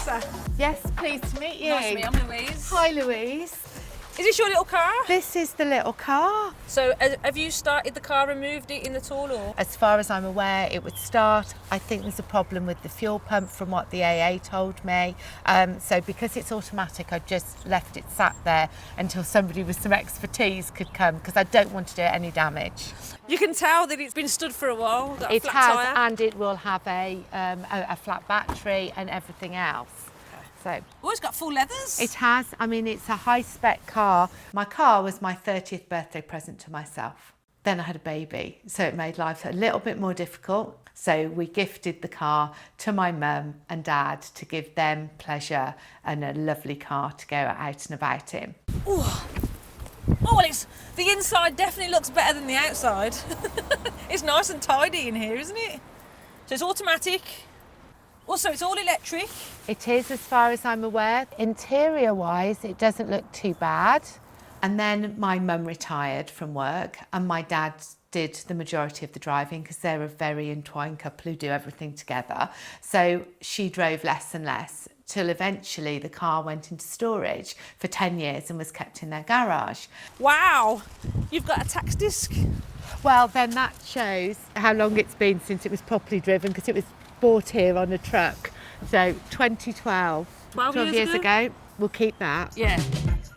Lisa. Yes, pleased to meet you. Nice to meet you. I'm Louise. Hi, Louise. Is this your little car? This is the little car. So have you started the car and moved it in at all? Or? As far as I'm aware, it would start. I think there's a problem with the fuel pump from what the AA told me. So because it's automatic, I just left it sat there until somebody with some expertise could come, because I don't want to do it any damage. You can tell that it's been stood for a while. Got a It flat has, tyre. and it will have a flat battery and everything else. So Oh, it's got full leathers. it has. I mean, it's a high-spec car. My car was my 30th birthday present to myself. Then I had a baby, so it made life a little bit more difficult. So we gifted the car to my mum and dad to give them pleasure and a lovely car to go out and about in. Oh, well, the inside definitely looks better than the outside. It's nice and tidy in here, isn't it? So it's automatic. Also, it's all electric. It is, as far as I'm aware. Interior-wise, it doesn't look too bad. And then my mum retired from work and my dad did the majority of the driving, because they're a very entwined couple who do everything together. So she drove less and less till eventually the car went into storage for 10 years and was kept in their garage. Wow, you've got a tax disc. Well, then that shows how long it's been since it was properly driven, because it was bought here on a truck. So 2012, 12 years ago. We'll keep that. Yeah,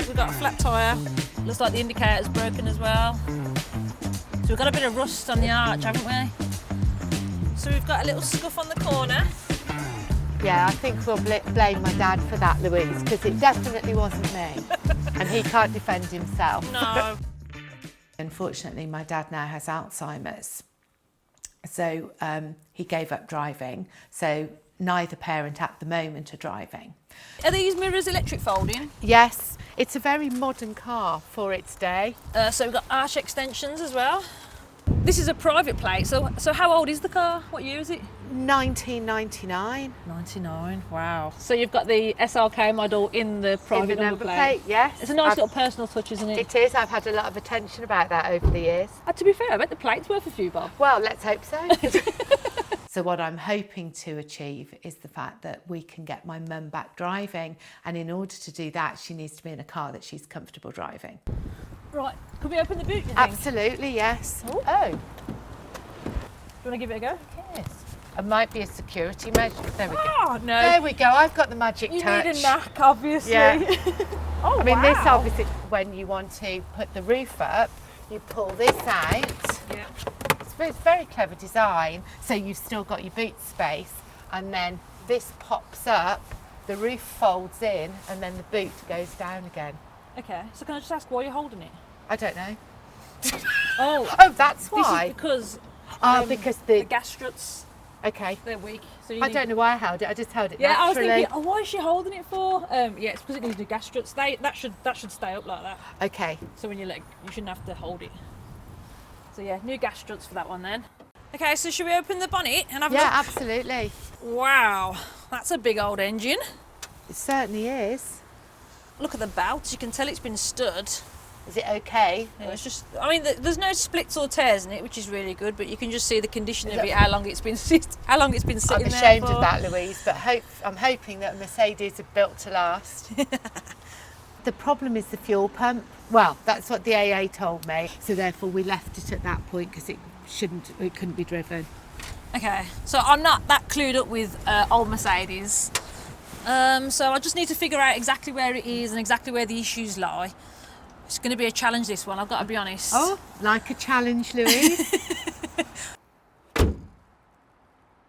we've got a flat tyre. Looks like the indicator's broken as well. So we've got a bit of rust on the arch, haven't we? So we've got a little scuff on the corner. Yeah, I think we'll blame my dad for that, Louise, because it definitely wasn't me. And he can't defend himself. No. Unfortunately, my dad now has Alzheimer's. So he gave up driving. So neither parent at the moment are driving. Are these mirrors electric folding? Yes, it's a very modern car for its day. So we've got arch extensions as well. This is a private plate. So how old is the car? What year is it? 1999. 99, wow. So you've got the SLK model in the private number plate? Yes. It's a nice little personal touch, isn't it? It is. I've had a lot of attention about that over the years. To be fair, I bet the plate's worth a few bob. Well, let's hope so. So what I'm hoping to achieve is the fact that we can get my mum back driving, and in order to do that, she needs to be in a car that she's comfortable driving. Right, could we open the boot, do you think? Absolutely, yes. Oh. Oh. Do you want to give it a go? Yes. It might be a security measure. There we go. Oh, no. There we go. I've got the magic You touch. need a knack, obviously. Yeah. Oh, I mean, wow. this obviously, when you want to put the roof up, you pull this out. Yeah. It's very clever design. So you've still got your boot space, and then this pops up, the roof folds in, and then the boot goes down again. Okay, so can I just ask why you're holding it? I don't know. Oh, Oh, that's this why. is because Because the gas struts, Okay. they're weak. So you I need... don't know why I held it. I just held it Yeah, naturally. I was thinking, why is she holding it for? Yeah, it's because it needs new gas struts. That should stay up like that. Okay. So when you you shouldn't have to hold it. So yeah, new gas struts for that one then. Okay, so should we open the bonnet and have a Yeah, look? absolutely. Wow, that's a big old engine. It certainly is. Look at the belt. You can tell it's been stud. Is it okay? Yeah, it's just, I mean, there's no splits or tears in it, which is really good. But you can just see the condition of it, how long it's been sitting I'm there ashamed for. of that, Louise, but I'm hoping that Mercedes are built to last. The problem is the fuel pump. Well, that's what the AA told me. So therefore we left it at that point because it couldn't be driven. Okay, so I'm not that clued up with old Mercedes. So I just need to figure out exactly where it is and exactly where the issues lie. It's going to be a challenge, this one, I've got to be honest. Oh, like a challenge, Louise.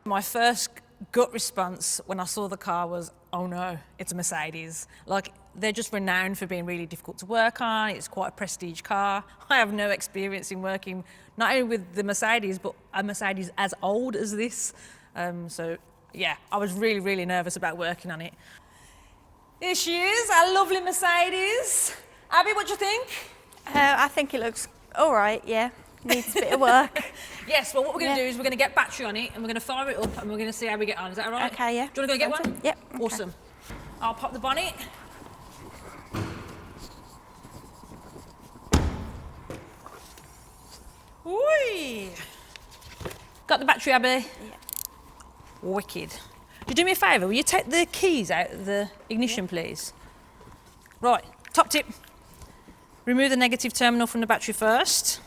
My first gut response when I saw the car was, oh no, it's a Mercedes. Like, they're just renowned for being really difficult to work on. It's quite a prestige car. I have no experience in working not only with the Mercedes, but a Mercedes as old as this. So yeah, I was really, really nervous about working on it. Here she is, our lovely Mercedes. Abby, what do you think? I think it looks all right, yeah. Needs a bit of work. Yes, well, what we're going to do is we're going to get battery on it and we're going to fire it up and we're going to see how we get on. Is that all right? Okay, yeah. Do you want to go get one? Yep. Okay. Awesome. I'll pop the bonnet. Whee! Got the battery, Abby? Yeah. Wicked. you do me a favour? Will you take the keys out of the ignition, please? Right, top tip. Remove the negative terminal from the battery first.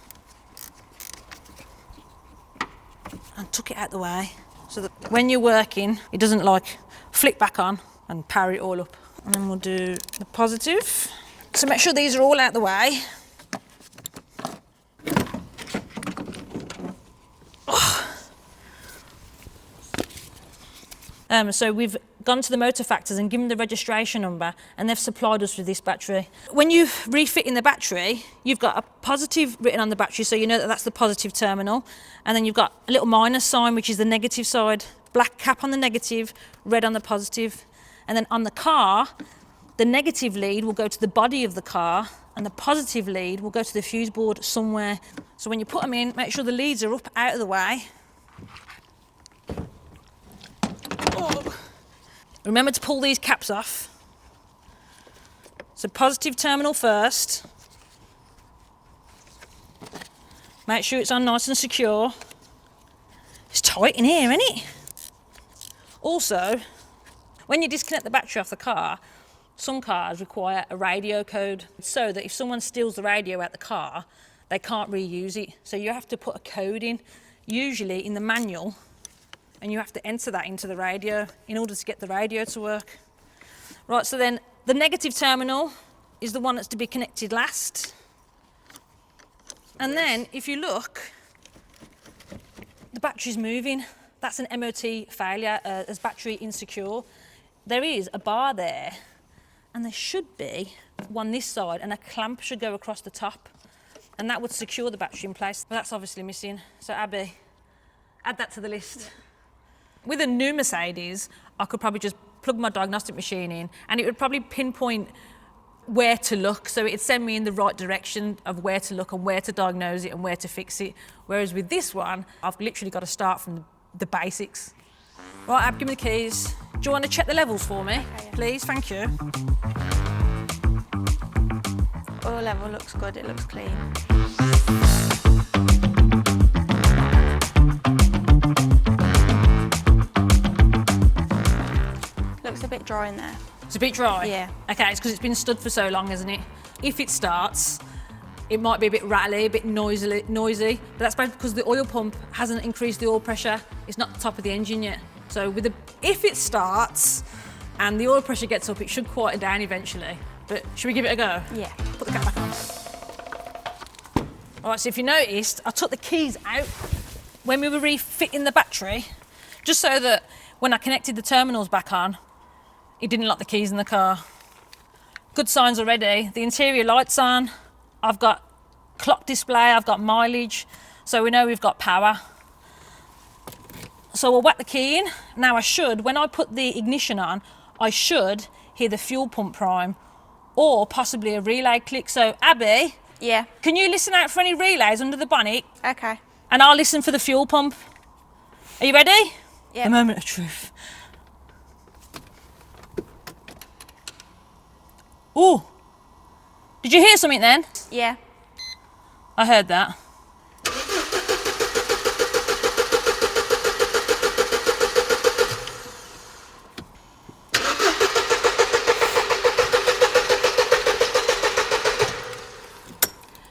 And tuck it out the way so that when you're working, it doesn't like flick back on and power it all up. And then we'll do the positive. So make sure these are all out the way. So we've gone to the motor factors and given the registration number, and they've supplied us with this battery. When you refit in the battery, you've got a positive written on the battery, so you know that that's the positive terminal, and then you've got a little minus sign, which is the negative side. Black cap on the negative, red on the positive. And then on the car, the negative lead will go to the body of the car, and the positive lead will go to the fuse board somewhere. So when you put them in, make sure the leads are up out of the way. Remember to pull these caps off. So positive terminal first. Make sure it's on nice and secure. It's tight in here, isn't it? Also, when you disconnect the battery off the car, some cars require a radio code so that if someone steals the radio out the car, they can't reuse it. So you have to put a code in, usually in the manual, and you have to enter that into the radio in order to get the radio to work. Right, so then the negative terminal is the one that's to be connected last. And then if you look, the battery's moving. That's an MOT failure as battery insecure. There is a bar there, and there should be one this side, and a clamp should go across the top, and that would secure the battery in place. But that's obviously missing. So Abby, add that to the list. With a new Mercedes, I could probably just plug my diagnostic machine in and it would probably pinpoint where to look. So it'd send me in the right direction of where to look and where to diagnose it and where to fix it. Whereas with this one, I've literally got to start from the basics. Right, Ab, give me the keys. Do you want to check the levels for me, please? Thank you. Oil level looks good, it looks clean. Looks a bit dry in there. It's a bit dry? Yeah. Okay, it's because it's been stood for so long, isn't it? If it starts, it might be a bit rattly, a bit noisy, but that's because the oil pump hasn't increased the oil pressure. It's not the top of the engine yet. So if it starts and the oil pressure gets up, it should quieten down eventually. But should we give it a go? Yeah. Put the cap back on. All right, so if you noticed, I took the keys out when we were refitting the battery, just so that when I connected the terminals back on, it didn't lock the keys in the car. Good signs already. The interior light's on. I've got clock display, I've got mileage, so we know we've got power. So we'll whack the key in. Now when I put the ignition on, I should hear the fuel pump prime or possibly a relay click. So Abby, Yeah. can you listen out for any relays under the bonnet? Okay. And I'll listen for the fuel pump. Are you ready? Yeah. The moment of truth. Ooh, did you hear something then? Yeah. I heard that.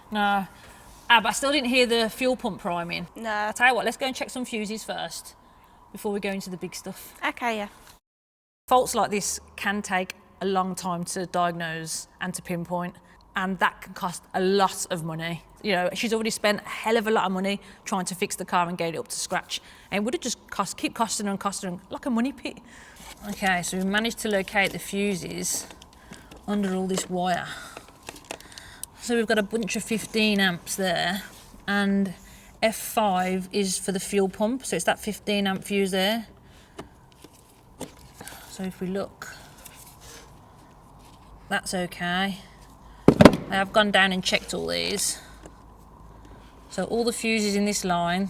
No, but I still didn't hear the fuel pump priming. No. I'll tell you what, let's go and check some fuses first before we go into the big stuff. Okay, yeah. Faults like this can take a long time to diagnose and to pinpoint, and that can cost a lot of money. You know, she's already spent a hell of a lot of money trying to fix the car and get it up to scratch, and it would have just keep costing her like a money pit. Okay, so we managed to locate the fuses under all this wire. So we've got a bunch of 15 amps there, and F5 is for the fuel pump, so it's that 15 amp fuse there. So if we look, that's okay. I have gone down and checked all these. So all the fuses in this line,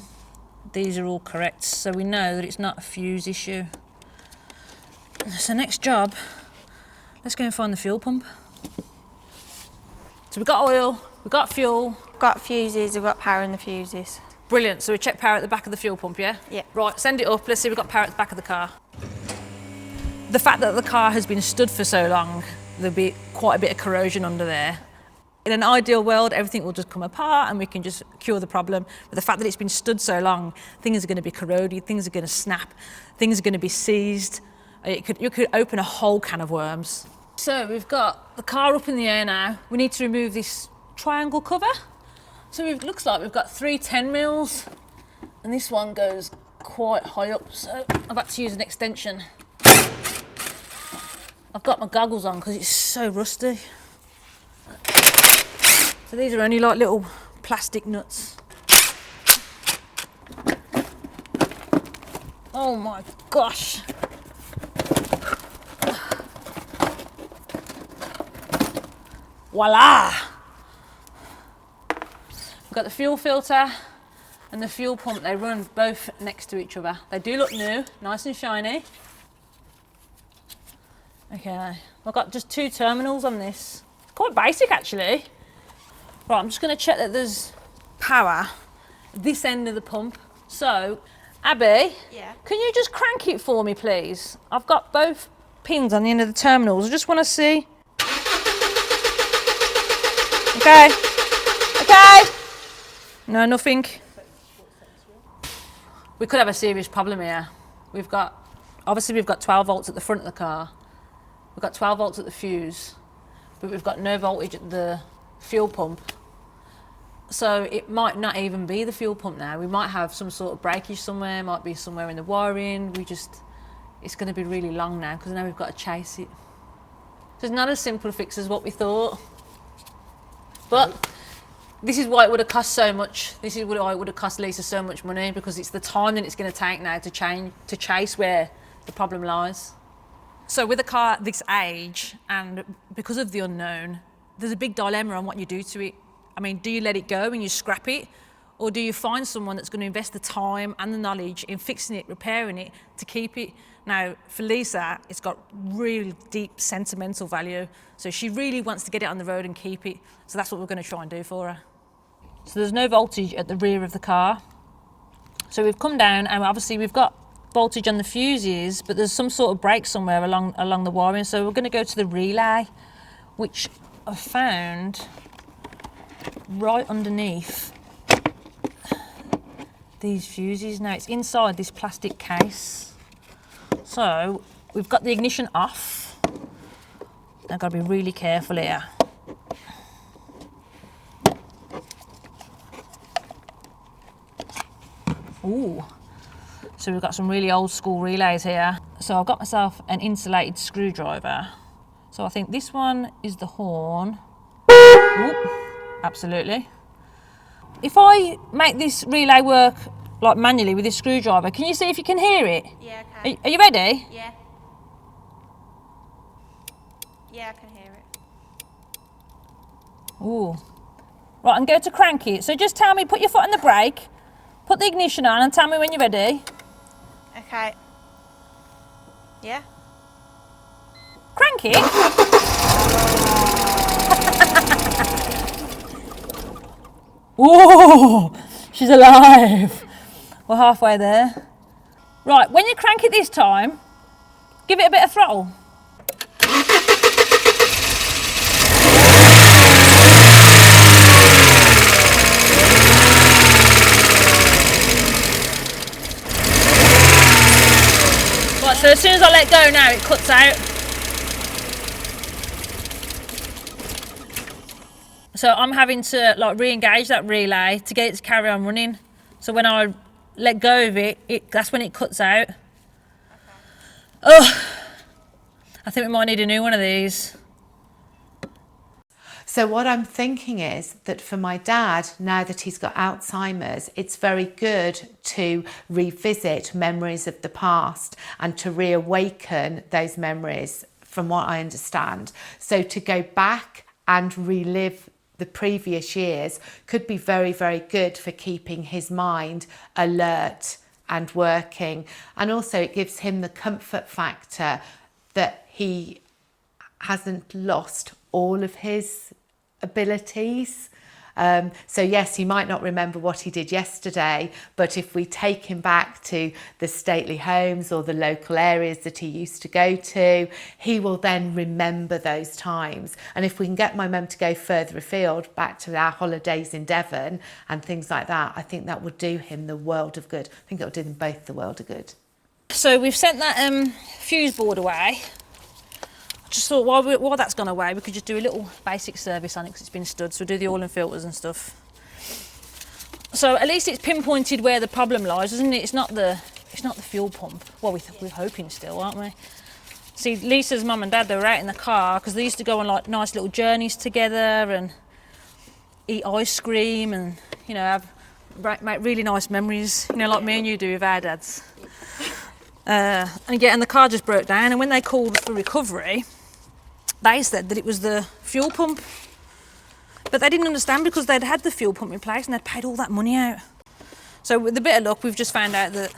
these are all correct, so we know that it's not a fuse issue. So next job, let's go and find the fuel pump. So we've got oil, we've got fuel. Got fuses, we've got power in the fuses. Brilliant, so we check power at the back of the fuel pump, yeah? Yeah. Right, send it up, let's see if we've got power at the back of the car. The fact that the car has been stood for so long, there'll be quite a bit of corrosion under there. In an ideal world, everything will just come apart and we can just cure the problem. But the fact that it's been stood so long, things are going to be corroded, things are going to snap, things are going to be seized. You could open a whole can of worms. So we've got the car up in the air now. We need to remove this triangle cover. So it looks like we've got 3 10mm, and this one goes quite high up, so I've had to use an extension. I've got my goggles on because it's so rusty. So these are only like little plastic nuts. Oh my gosh. Voila! We've got the fuel filter and the fuel pump. They run both next to each other. They do look new, nice and shiny. Okay, I've got just 2 terminals on this. Quite basic actually. Right, I'm just going to check that there's power at this end of the pump. So, Abby, can you just crank it for me, please? I've got both pins on the end of the terminals. I just want to see. Okay. Okay. No, nothing. We could have a serious problem here. Obviously we've got 12 volts at the front of the car. We've got 12 volts at the fuse, but we've got no voltage at the fuel pump. So it might not even be the fuel pump now. We might have some sort of breakage somewhere, might be somewhere in the wiring. It's going to be really long now because now we've got to chase it. So it's not as simple a fix as what we thought. But this is why it would have cost so much. This is why it would have cost Lisa so much money, because it's the time that it's going to take now to chase where the problem lies. So with a car this age, and because of the unknown, there's a big dilemma on what you do to it. I mean, do you let it go and you scrap it? Or do you find someone that's going to invest the time and the knowledge in fixing it, repairing it, to keep it? Now, for Lisa, it's got really deep sentimental value. So she really wants to get it on the road and keep it. So that's what we're going to try and do for her. So there's no voltage at the rear of the car. So we've come down and obviously we've got voltage on the fuses, but there's some sort of break somewhere along the wiring. So we're going to go to the relay, which I found right underneath these fuses. Now it's inside this plastic case. So we've got the ignition off. I've got to be really careful here. Ooh. So we've got some really old school relays here. So I've got myself an insulated screwdriver. So I think this one is the horn. Ooh, absolutely. If I make this relay work like manually with this screwdriver, can you see if you can hear it? Yeah, okay. Are you ready? Yeah. Yeah, I can hear it. Ooh. Right, I'm going to crank it. So just tell me, put your foot on the brake, put the ignition on and tell me when you're ready. Okay. Yeah. Crank it. Whoa, she's alive. We're halfway there. Right, when you crank it this time, give it a bit of throttle. Right, so as soon as I let go now, it cuts out. So I'm having to like re-engage that relay to get it to carry on running. So when I let go of it, that's when it cuts out. Okay. Oh, I think we might need a new one of these. So what I'm thinking is that for my dad, now that he's got Alzheimer's, it's very good to revisit memories of the past and to reawaken those memories, from what I understand. So to go back and relive the previous years could be very, very good for keeping his mind alert and working. And also it gives him the comfort factor that he hasn't lost all of his abilities. So yes, he might not remember what he did yesterday, but if we take him back to the stately homes or the local areas that he used to go to, he will then remember those times. And if we can get my mum to go further afield, back to our holidays in Devon and things like that, I think that would do him the world of good. I think it will do them both the world of good. So we've sent that fuse board away. Just thought while that's gone away, we could just do a little basic service on it because it's been stood. So we'll do the oil and filters and stuff. So at least it's pinpointed where the problem lies, isn't it? It's not the fuel pump. Well, we're hoping still, aren't we? See, Lisa's mum and dad, they were out in the car because they used to go on like nice little journeys together and eat ice cream and, you know, make really nice memories, you know, like me and you do with our dads. And the car just broke down, and when they called for recovery, they said that it was the fuel pump. But they didn't understand because they'd had the fuel pump in place and they'd paid all that money out. So with a bit of luck, we've just found out that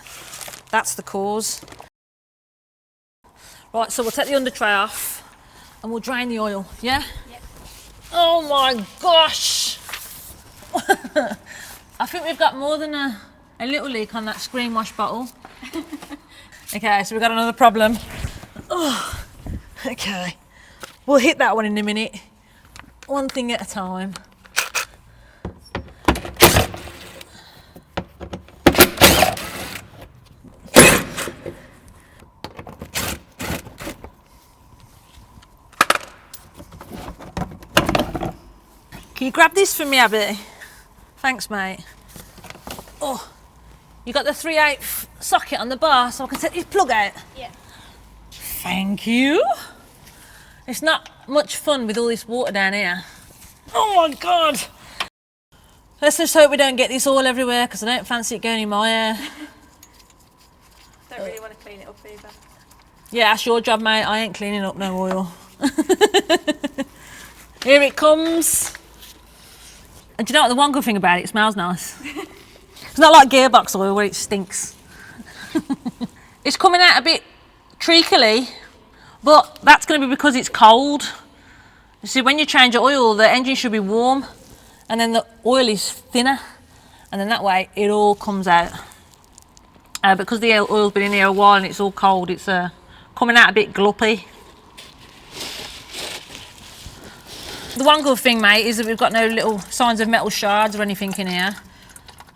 that's the cause. Right, so we'll take the under tray off and we'll drain the oil, yeah? Yep. Oh my gosh! I think we've got more than a little leak on that screen wash bottle. Okay, so we've got another problem. Oh, okay. We'll hit that one in a minute. One thing at a time. Can you grab this for me, Abby? Thanks, mate. Oh, you got the 3/8 socket on the bar so I can take this plug out? Yeah. Thank you. It's not much fun with all this water down here. Oh my God. Let's just hope we don't get this all everywhere because I don't fancy it going in my hair. Don't really want to clean it up either. Yeah, that's your job, mate. I ain't cleaning up no oil. Here it comes. And do you know what the one good thing about it? It smells nice. It's not like gearbox oil where it stinks. It's coming out a bit treacly, but that's going to be because it's cold. You see, when you change your oil, the engine should be warm, and then the oil is thinner, and then that way it all comes out. Because the oil's been in here a while and it's all cold, it's coming out a bit gloppy. The one good thing, mate, is that we've got no little signs of metal shards or anything in here.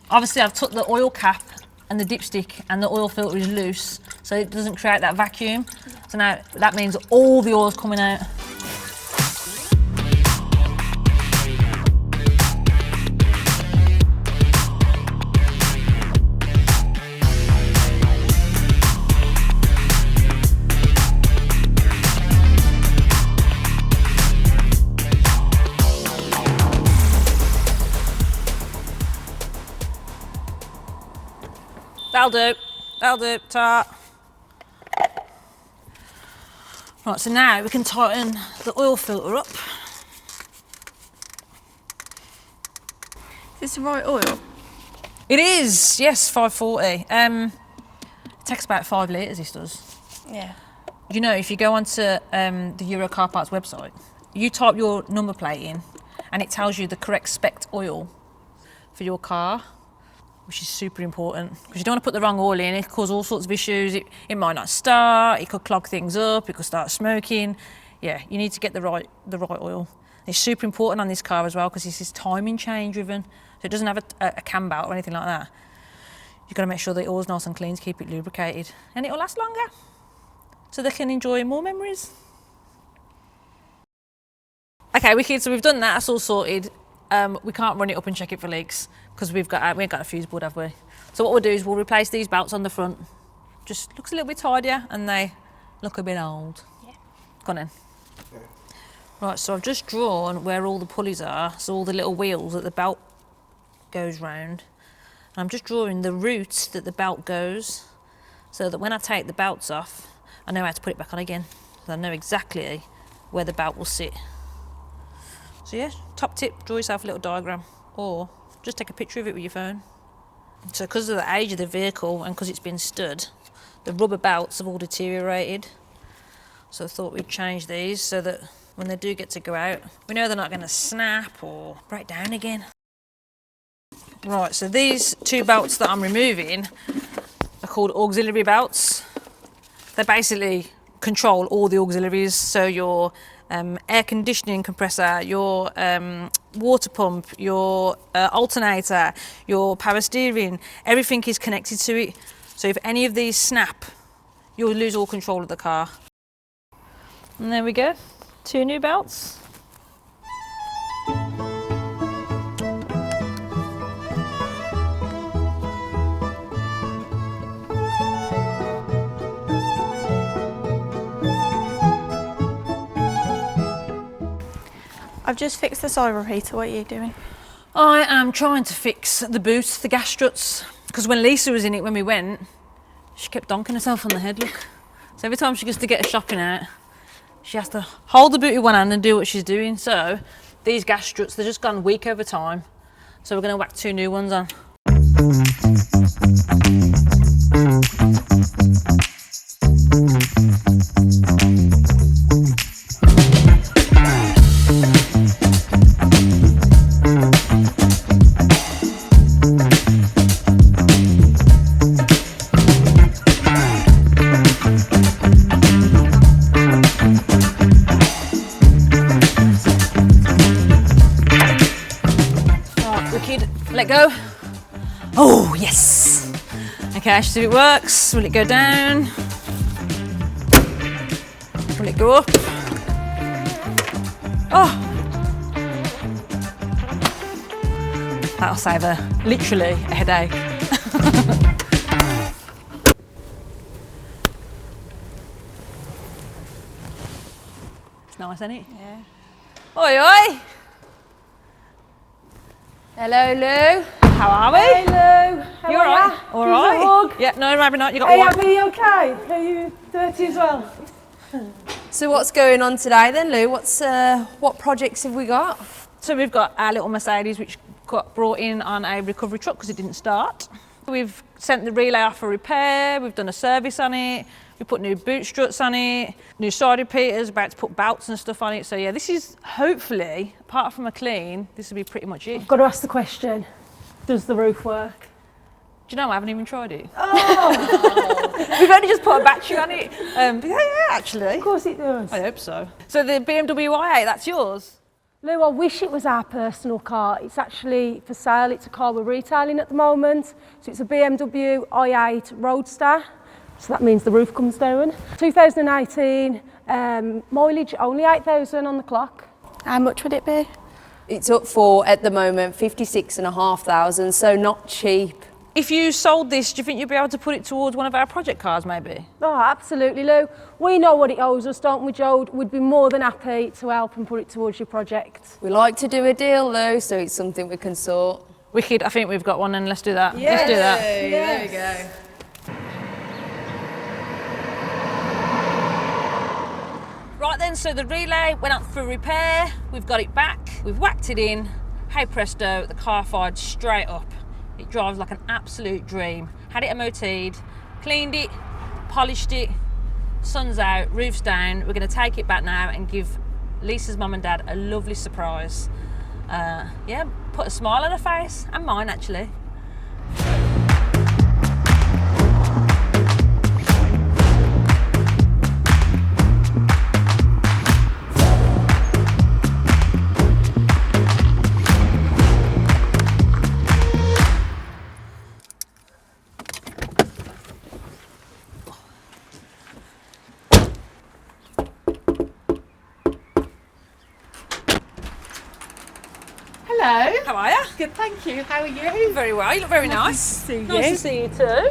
Obviously, I've took the oil cap and the dipstick and the oil filter is loose, so it doesn't create that vacuum. So now that means all the oil's coming out. That'll do, tart. Right, so now we can tighten the oil filter up. Is this the right oil? It is, yes, 540. It takes about 5 litres, this does. Yeah. You know, if you go onto the Euro Car Parts website, you type your number plate in and it tells you the correct spec oil for your car, which is super important because you don't want to put the wrong oil in. It could cause all sorts of issues. It might not start, it could clog things up, it could start smoking. Yeah, you need to get the right oil. It's super important on this car as well because this is timing chain driven, so it doesn't have a cam belt or anything like that. You've got to make sure the oil's nice and clean to keep it lubricated, and it'll last longer so they can enjoy more memories. Okay, wicked, so we've done that, that's all sorted. We can't run it up and check it for leaks because we ain't got a fuse board, have we? So what we'll do is we'll replace these belts on the front. Just looks a little bit tidier and they look a bit old. Yeah. Go on then. Okay. Right, so I've just drawn where all the pulleys are, so all the little wheels that the belt goes round. And I'm just drawing the route that the belt goes so that when I take the belts off, I know how to put it back on again. So I know exactly where the belt will sit. So yeah, top tip, draw yourself a little diagram or just take a picture of it with your phone. So because of the age of the vehicle and because it's been stood, the rubber belts have all deteriorated. So I thought we'd change these so that when they do get to go out, we know they're not going to snap or break down again. Right, so these two belts that I'm removing are called auxiliary belts. They basically control all the auxiliaries, so your air conditioning compressor, your water pump, your alternator, your power steering, everything is connected to it. So if any of these snap, you'll lose all control of the car. And there we go, 2 new belts. I've just fixed the side repeater. What are you doing? I am trying to fix the boot, the gas struts, because when Lisa was in it when we went, she kept donking herself on the head, look. So every time she goes to get her shopping out, she has to hold the boot with one hand and do what she's doing. So these gas struts, they're just gone weak over time. So we're going to whack 2 new ones on. Let go. Oh, yes. Okay, see if it works. Will it go down? Will it go up? Oh. That'll save her literally a headache. It's nice, isn't it? Yeah. Oi, oi. Hello, Lou. How are we? Hey, Lou. How You are alright? ya? Alright. Give us a hug. Yeah, no, maybe not. You got Hey, one. are you okay? Are you dirty as well? So what's going on today then, Lou? What projects have we got? So we've got our little Mercedes, which got brought in on a recovery truck because it didn't start. We've sent the relay off for repair. We've done a service on it. We put new boot struts on it, new side repeaters, about to put belts and stuff on it. So yeah, this is hopefully, apart from a clean, this will be pretty much it. Got to ask the question, does the roof work? Do you know, I haven't even tried it. Oh! We've only just put a battery on it. But yeah, actually. Of course it does. I hope so. So the BMW i8, that's yours? Lou, I wish it was our personal car. It's actually for sale. It's a car we're retailing at the moment. So it's a BMW i8 Roadster. So that means the roof comes down. 2018, mileage only 8,000 on the clock. How much would it be? It's up for, at the moment, 56,500, so not cheap. If you sold this, do you think you'd be able to put it towards one of our project cars maybe? Oh, absolutely, Lou. We know what it owes us, don't we, Jode? We'd be more than happy to help and put it towards your project. We like to do a deal, Lou, so it's something we can sort. Wicked, I think we've got one, and let's do that. Yes. Let's do that. There we go. Right then, so the relay went up for repair. We've got it back. We've whacked it in. Hey presto, the car fired straight up. It drives like an absolute dream. Had it MOT'd, cleaned it, polished it, sun's out, roof's down. We're going to take it back now and give Lisa's mum and dad a lovely surprise. Yeah, put a smile on her face, and mine actually. Hello. How are you? Good, thank you. How are you? Very well, you look very nice. Nice to see you too.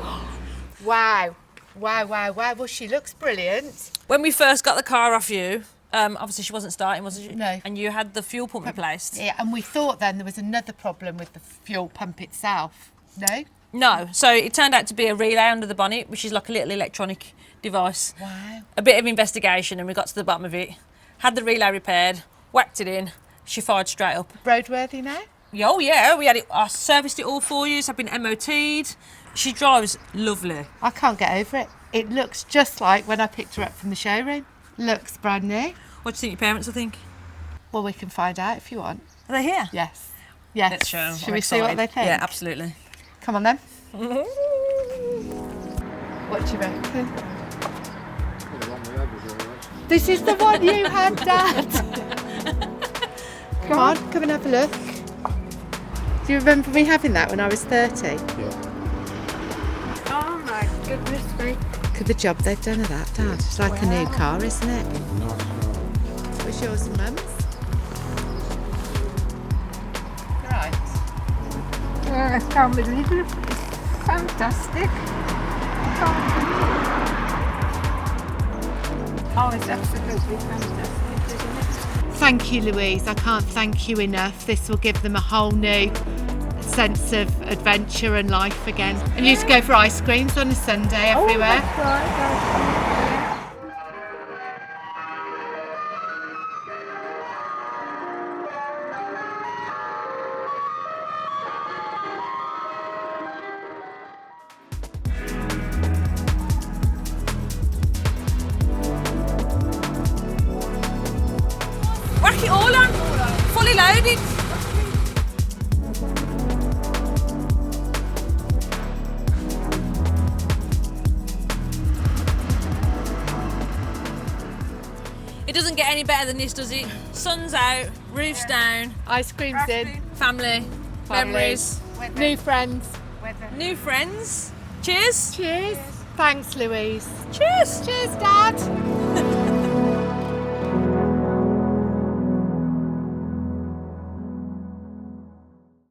Wow. Wow, wow, wow. Well, she looks brilliant. When we first got the car off you, obviously she wasn't starting, was she? No. And you had the fuel pump replaced? Yeah, and we thought then there was another problem with the fuel pump itself. No? No. So it turned out to be a relay under the bonnet, which is like a little electronic device. Wow. A bit of investigation, and we got to the bottom of it. Had the relay repaired, whacked it in. She fired straight up. Roadworthy now? Oh yeah, we had it. I serviced it all for you. It's been MOT'd. She drives lovely. I can't get over it. It looks just like when I picked her up from the showroom. Looks brand new. What do you think your parents will think? Well, we can find out if you want. Are they here? Yes. Yes. Let's show 'em. Should I'm we see what excited. they think? Yeah, absolutely. Come on then. What do you reckon? This is the one you had, Dad. Come on, come and have a look. Do you remember me having that when I was 30? Yeah. Oh my goodness me. Look at the job they've done of that, Dad. It's like a new car, isn't it? It was yours and Mum's. Right. I can't believe it. Fantastic. Oh, it's absolutely fantastic, isn't it? Thank you, Louise. I can't thank you enough. This will give them a whole new sense of adventure and life again. And you used to go for ice creams on a Sunday everywhere. That's right. Whack it all on. Fully loaded. It doesn't get any better than this, does it? Sun's out, roof's down, Ice creams in. family, memories, New friends. new friends. Cheers. Cheers. Thanks, Louise. Cheers. Cheers, Dad.